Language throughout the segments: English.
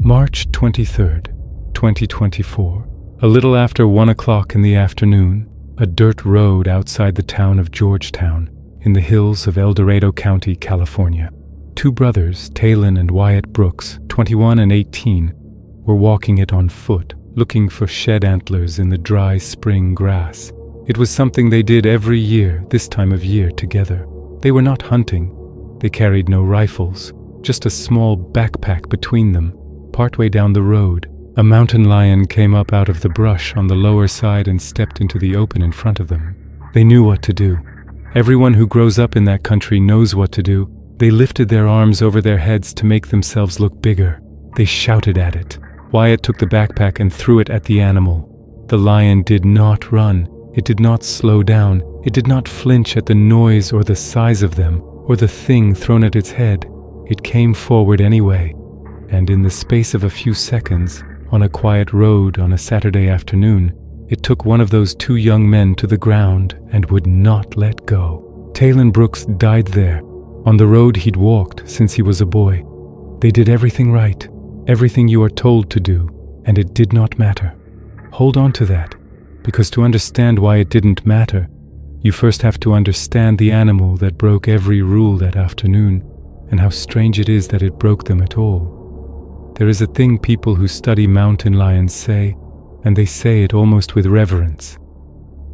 March 23rd, 2024. A little after 1 o'clock in the afternoon, a dirt road outside the town of Georgetown, in the hills of El Dorado County, California. Two brothers, Talon and Wyatt Brooks, 21 and 18, were walking it on foot, looking for shed antlers in the dry spring grass. It was something they did every year, this time of year, together. They were not hunting. They carried no rifles, just a small backpack between them. Partway down the road, a mountain lion came up out of the brush on the lower side and stepped into the open in front of them. They knew what to do. Everyone who grows up in that country knows what to do. They lifted their arms over their heads to make themselves look bigger. They shouted at it. Wyatt took the backpack and threw it at the animal. The lion did not run. It did not slow down. It did not flinch at the noise or the size of them, or the thing thrown at its head. It came forward anyway, and in the space of a few seconds, on a quiet road on a Saturday afternoon, it took one of those two young men to the ground and would not let go. Talon Brooks died there, on the road he'd walked since he was a boy. They did everything right, everything you are told to do, and it did not matter. Hold on to that, because to understand why it didn't matter, you first have to understand the animal that broke every rule that afternoon, and how strange it is that it broke them at all. There is a thing people who study mountain lions say, and they say it almost with reverence.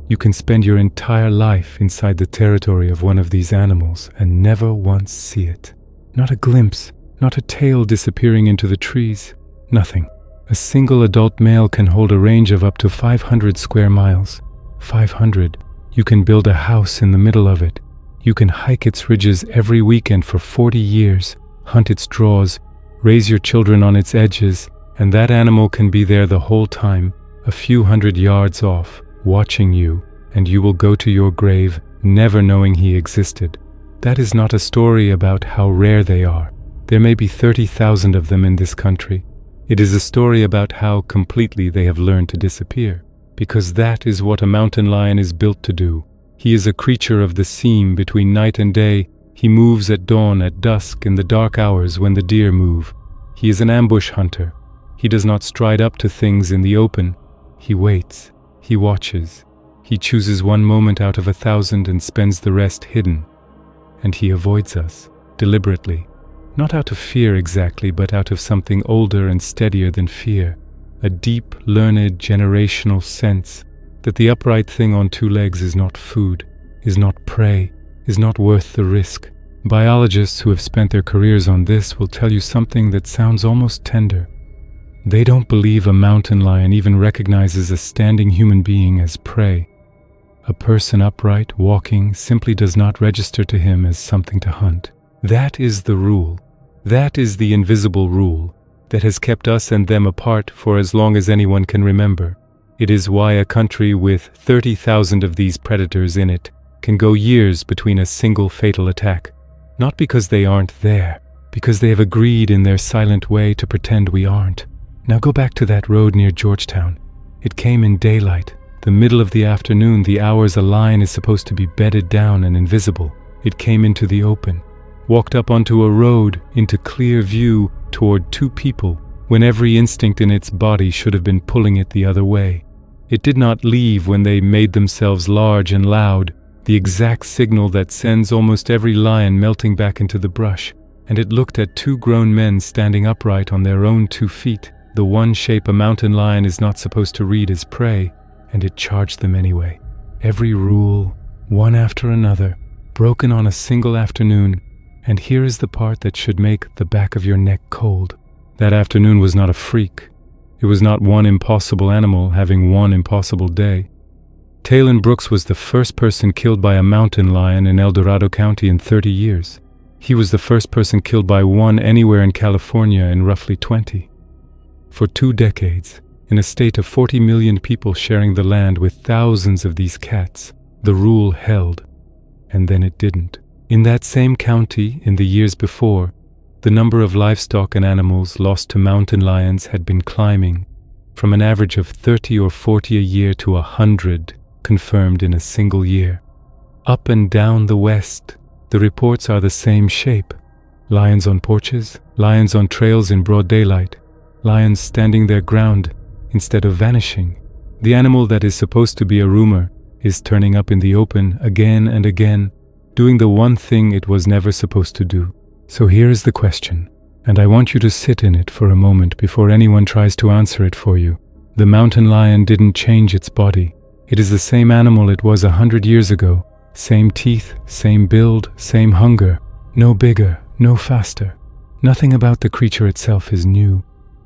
You can spend your entire life inside the territory of one of these animals and never once see it. Not a glimpse, not a tail disappearing into the trees, nothing. A single adult male can hold a range of up to 500 square miles. 500. You can build a house in the middle of it. You can hike its ridges every weekend for 40 years, hunt its draws, raise your children on its edges, and that animal can be there the whole time, a few hundred yards off, watching you, and you will go to your grave never knowing he existed. That is not a story about how rare they are. There may be 30,000 of them in this country. It is a story about how completely they have learned to disappear, because that is what a mountain lion is built to do. He is a creature of the seam between night and day. He moves at dawn, at dusk, in the dark hours when the deer move. He is an ambush hunter. He does not stride up to things in the open. He waits. He watches. He chooses one moment out of 1,000 and spends the rest hidden. And he avoids us, deliberately. Not out of fear exactly, but out of something older and steadier than fear. A deep, learned, generational sense that the upright thing on two legs is not food, is not prey, is not worth the risk. Biologists who have spent their careers on this will tell you something that sounds almost tender. They don't believe a mountain lion even recognizes a standing human being as prey. A person upright, walking, simply does not register to him as something to hunt. That is the rule. That is the invisible rule that has kept us and them apart for as long as anyone can remember. It is why a country with 30,000 of these predators in it can go years between a single fatal attack. Not because they aren't there, because they have agreed in their silent way to pretend we aren't. Now go back to that road near Georgetown. It came in daylight, the middle of the afternoon, the hours a lion is supposed to be bedded down and invisible. It came into the open, walked up onto a road, into clear view toward two people, when every instinct in its body should have been pulling it the other way. It did not leave when they made themselves large and loud, the exact signal that sends almost every lion melting back into the brush, and it looked at two grown men standing upright on their own 2 feet, the one shape a mountain lion is not supposed to read as prey, and it charged them anyway. Every rule, one after another, broken on a single afternoon, and here is the part that should make the back of your neck cold. That afternoon was not a freak. It was not one impossible animal having one impossible day. Talon Brooks was the first person killed by a mountain lion in El Dorado County in 30 years. He was the first person killed by one anywhere in California in roughly 20. For 2 decades, in a state of 40 million people sharing the land with thousands of these cats, the rule held, and then it didn't. In that same county, in the years before, the number of livestock and animals lost to mountain lions had been climbing, from an average of 30 or 40 a year to 100 confirmed in a single year. Up and down the West, the reports are the same shape. Lions on porches, lions on trails in broad daylight. Lions standing their ground instead of vanishing. The animal that is supposed to be a rumor is turning up in the open again and again, doing the one thing it was never supposed to do. So here is the question, and I want you to sit in it for a moment before anyone tries to answer it for you. The mountain lion didn't change its body. It is the same animal it was 100 years ago. Same teeth, same build, same hunger. No bigger, no faster. Nothing about the creature itself is new.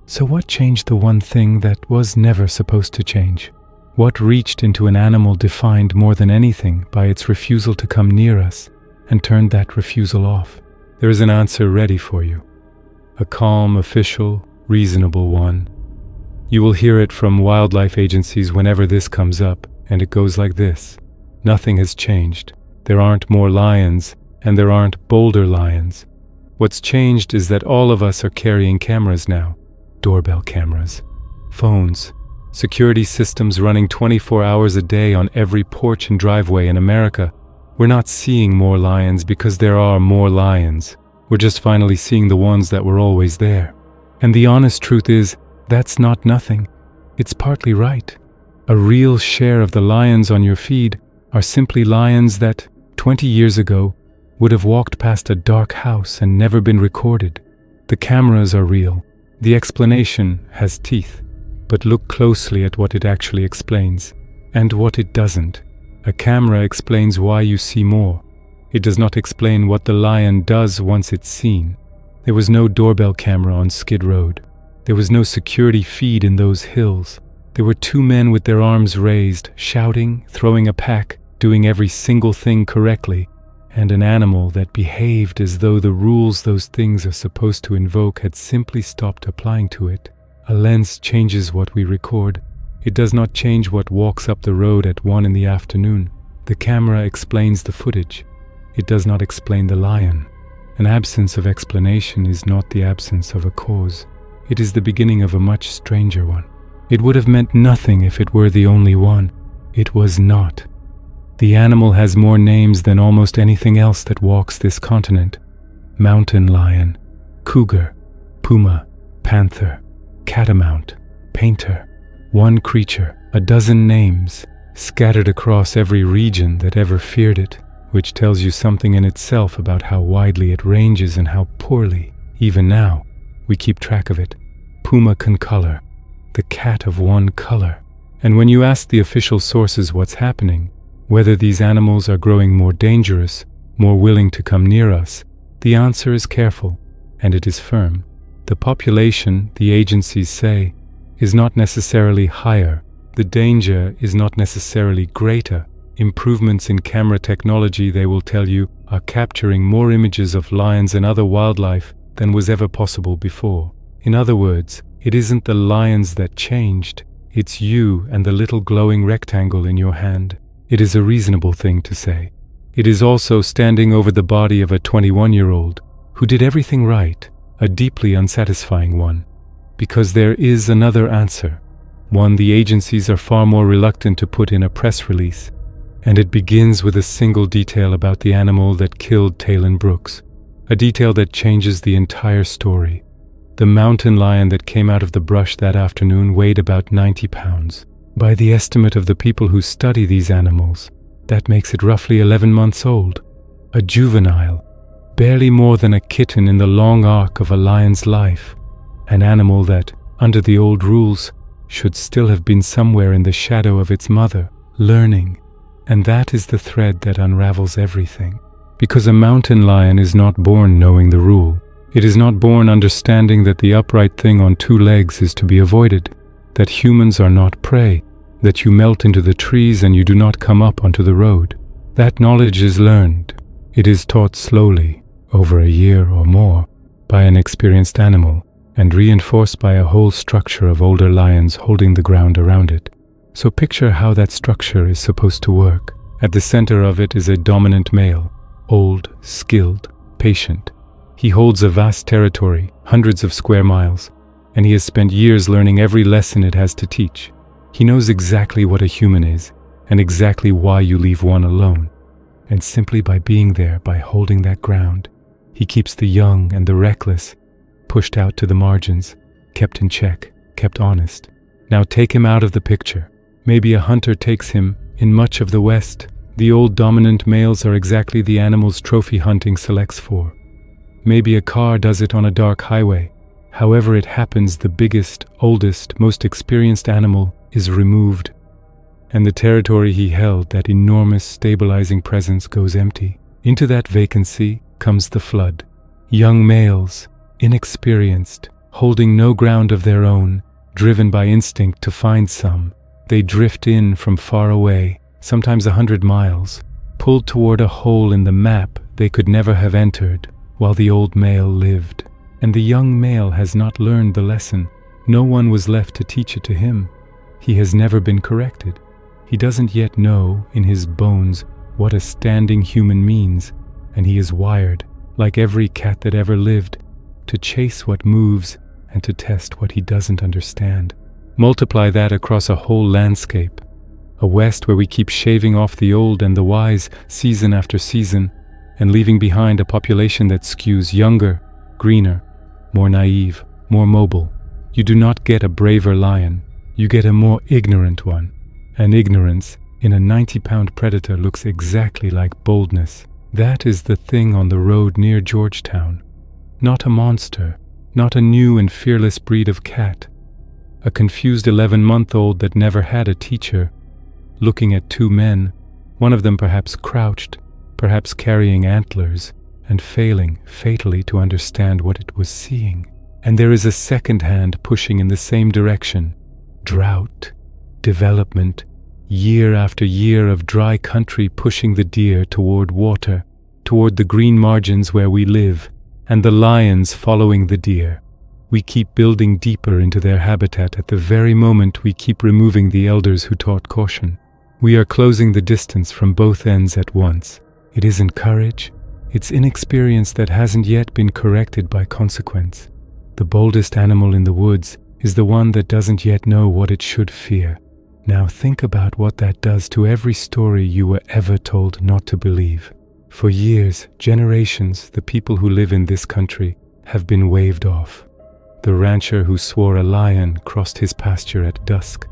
So what changed the one thing that was never supposed to change? What reached into an animal defined more than anything by its refusal to come near us and turned that refusal off? There is an answer ready for you. A calm, official, reasonable one. You will hear it from wildlife agencies whenever this comes up, and it goes like this. Nothing has changed. There aren't more lions, and there aren't bolder lions. What's changed is that all of us are carrying cameras now. Doorbell cameras, phones, security systems running 24 hours a day on every porch and driveway in America. We're not seeing more lions because there are more lions. We're just finally seeing the ones that were always there. And the honest truth is, that's not nothing. It's partly right. A real share of the lions on your feed are simply lions that, 20 years ago, would have walked past a dark house and never been recorded. The cameras are real. The explanation has teeth, but look closely at what it actually explains, and what it doesn't. A camera explains why you see more. It does not explain what the lion does once it's seen. There was no doorbell camera on Skid Road. There was no security feed in those hills. There were two men with their arms raised, shouting, throwing a pack, doing every single thing correctly, and an animal that behaved as though the rules those things are supposed to invoke had simply stopped applying to it. A lens changes what we record. It does not change what walks up the road at 1 in the afternoon. The camera explains the footage. It does not explain the lion. An absence of explanation is not the absence of a cause. It is the beginning of a much stranger one. It would have meant nothing if it were the only one. It was not. The animal has more names than almost anything else that walks this continent. Mountain lion, cougar, puma, panther, catamount, painter. One creature, a dozen names, scattered across every region that ever feared it, which tells you something in itself about how widely it ranges and how poorly, even now, we keep track of it. Puma can color, the cat of one color. And when you ask the official sources what's happening, whether these animals are growing more dangerous, more willing to come near us, the answer is careful, and it is firm. The population, the agencies say, is not necessarily higher. The danger is not necessarily greater. Improvements in camera technology, they will tell you, are capturing more images of lions and other wildlife than was ever possible before. In other words, it isn't the lions that changed, it's you and the little glowing rectangle in your hand. It is a reasonable thing to say. It is also standing over the body of a 21-year-old who did everything right, a deeply unsatisfying one. Because there is another answer, one the agencies are far more reluctant to put in a press release, and it begins with a single detail about the animal that killed Taylon Brooks, a detail that changes the entire story. The mountain lion that came out of the brush that afternoon weighed about 90 pounds. By the estimate of the people who study these animals, that makes it roughly 11 months old. A juvenile, barely more than a kitten in the long arc of a lion's life. An animal that, under the old rules, should still have been somewhere in the shadow of its mother, learning. And that is the thread that unravels everything. Because a mountain lion is not born knowing the rule. It is not born understanding that the upright thing on 2 legs is to be avoided, that humans are not prey, that you melt into the trees and you do not come up onto the road. That knowledge is learned. It is taught slowly, over a year or more, by an experienced animal, and reinforced by a whole structure of older lions holding the ground around it. So picture how that structure is supposed to work. At the center of it is a dominant male, old, skilled, patient. He holds a vast territory, hundreds of square miles, and he has spent years learning every lesson it has to teach. He knows exactly what a human is, and exactly why you leave one alone. And simply by being there, by holding that ground, he keeps the young and the reckless pushed out to the margins, kept in check, kept honest. Now take him out of the picture. Maybe a hunter takes him. In much of the West, the old dominant males are exactly the animals trophy hunting selects for. Maybe a car does it on a dark highway. However it happens, the biggest, oldest, most experienced animal is removed, and the territory he held, that enormous stabilizing presence, goes empty. Into that vacancy comes the flood. Young males, inexperienced, holding no ground of their own, driven by instinct to find some, they drift in from far away, sometimes 100 miles, pulled toward a hole in the map they could never have entered while the old male lived. And the young male has not learned the lesson. No one was left to teach it to him. He has never been corrected. He doesn't yet know in his bones what a standing human means, and he is wired, like every cat that ever lived, to chase what moves and to test what he doesn't understand. Multiply that across a whole landscape, a West where we keep shaving off the old and the wise season after season, and leaving behind a population that skews younger, greener, more naive, more mobile. You do not get a braver lion, you get a more ignorant one. And ignorance in a 90-pound predator looks exactly like boldness. That is the thing on the road near Georgetown. Not a monster, not a new and fearless breed of cat. A confused 11-month-old that never had a teacher, looking at two men, one of them perhaps crouched, perhaps carrying antlers, and failing fatally to understand what it was seeing. And there is a second hand pushing in the same direction. Drought, development, year after year of dry country pushing the deer toward water, toward the green margins where we live, and the lions following the deer. We keep building deeper into their habitat at the very moment we keep removing the elders who taught caution. We are closing the distance from both ends at once. It isn't courage, it's inexperience that hasn't yet been corrected by consequence. The boldest animal in the woods is the one that doesn't yet know what it should fear. Now think about what that does to every story you were ever told not to believe. For years, generations, the people who live in this country have been waved off. The rancher who swore a lion crossed his pasture at dusk.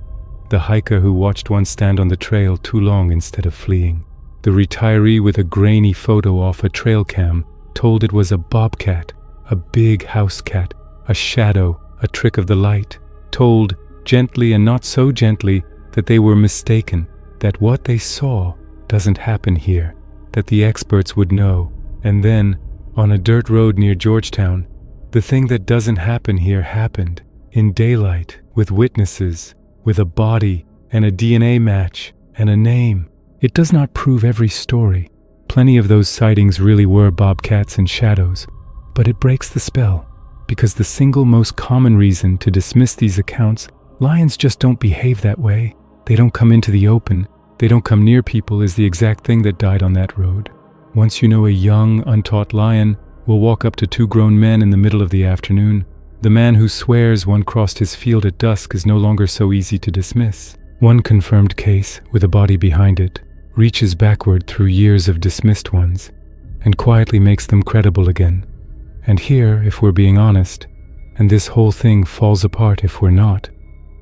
The hiker who watched one stand on the trail too long instead of fleeing. The retiree with a grainy photo off a trail cam told it was a bobcat, a big house cat, a shadow, a trick of the light. Told, gently and not so gently, that they were mistaken, that what they saw doesn't happen here, that the experts would know. And then, on a dirt road near Georgetown, the thing that doesn't happen here happened, in daylight, with witnesses, with a body and a DNA match and a name. It does not prove every story. Plenty of those sightings really were bobcats and shadows, but it breaks the spell, because the single most common reason to dismiss these accounts, lions just don't behave that way. They don't come into the open, they don't come near people, is the exact thing that died on that road. Once you know a young, untaught lion will walk up to two grown men in the middle of the afternoon, the man who swears one crossed his field at dusk is no longer so easy to dismiss. One confirmed case, with a body behind it, reaches backward through years of dismissed ones, and quietly makes them credible again. And here, if we're being honest, and this whole thing falls apart if we're not,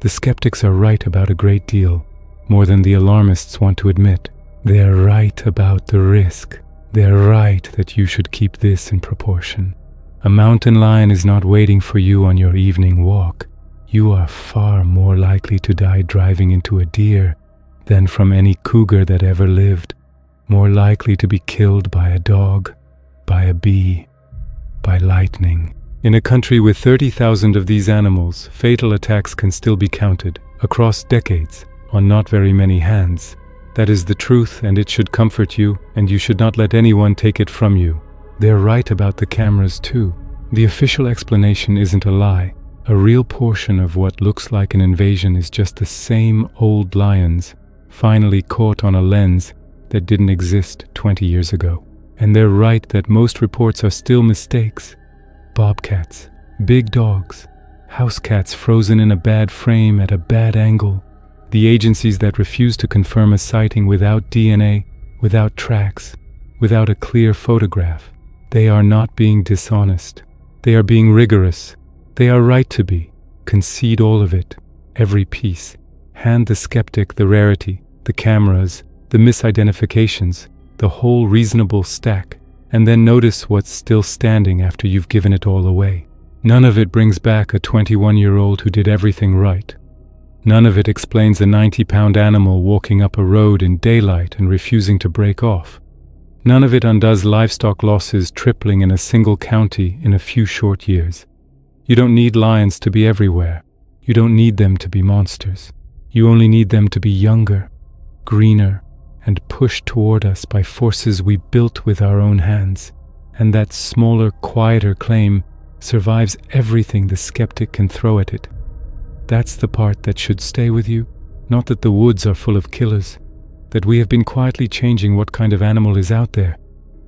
the skeptics are right about a great deal, more than the alarmists want to admit. They're right about the risk. They're right that you should keep this in proportion. A mountain lion is not waiting for you on your evening walk. You are far more likely to die driving into a deer than from any cougar that ever lived, more likely to be killed by a dog, by a bee, by lightning. In a country with 30,000 of these animals, fatal attacks can still be counted, across decades, on not very many hands. That is the truth, and it should comfort you, and you should not let anyone take it from you. They're right about the cameras too. The official explanation isn't a lie. A real portion of what looks like an invasion is just the same old lions, finally caught on a lens that didn't exist 20 years ago. And they're right that most reports are still mistakes. Bobcats, big dogs, house cats frozen in a bad frame at a bad angle. The agencies that refuse to confirm a sighting without DNA, without tracks, without a clear photograph. They are not being dishonest. They are being rigorous. They are right to be. Concede all of it, every piece. Hand the skeptic the rarity, the cameras, the misidentifications, the whole reasonable stack, and then notice what's still standing after you've given it all away. None of it brings back a 21-year-old who did everything right. None of it explains a 90-pound animal walking up a road in daylight and refusing to break off. None of it undoes livestock losses tripling in a single county in a few short years. You don't need lions to be everywhere. You don't need them to be monsters. You only need them to be younger, greener, and pushed toward us by forces we built with our own hands. And that smaller, quieter claim survives everything the skeptic can throw at it. That's the part that should stay with you, not that the woods are full of killers, that we have been quietly changing what kind of animal is out there,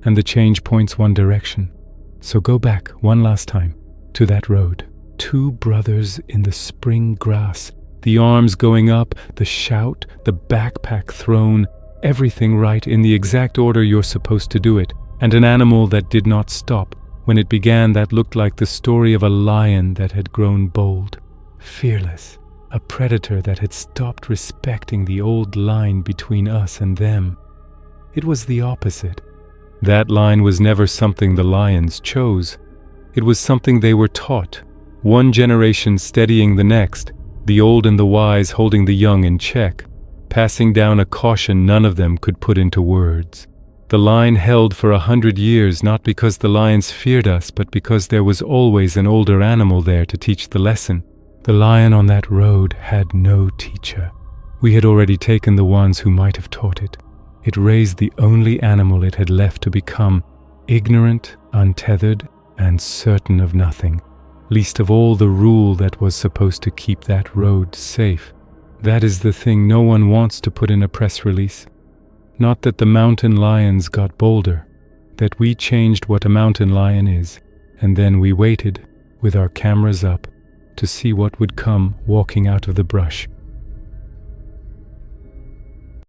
and the change points one direction. So go back one last time to that road. Two brothers in the spring grass, the arms going up, the shout, the backpack thrown, everything right in the exact order you're supposed to do it, and an animal that did not stop. When it began, that looked like the story of a lion that had grown bold, fearless, a predator that had stopped respecting the old line between us and them. It was the opposite. That line was never something the lions chose. It was something they were taught, one generation steadying the next, the old and the wise holding the young in check, passing down a caution none of them could put into words. The line held for 100 years, not because the lions feared us, but because there was always an older animal there to teach the lesson. The lion on that road had no teacher. We had already taken the ones who might have taught it. It raised the only animal it had left to become, ignorant, untethered, and certain of nothing, least of all the rule that was supposed to keep that road safe. That is the thing no one wants to put in a press release. Not that the mountain lions got bolder, that we changed what a mountain lion is, and then we waited, with our cameras up, to see what would come walking out of the brush.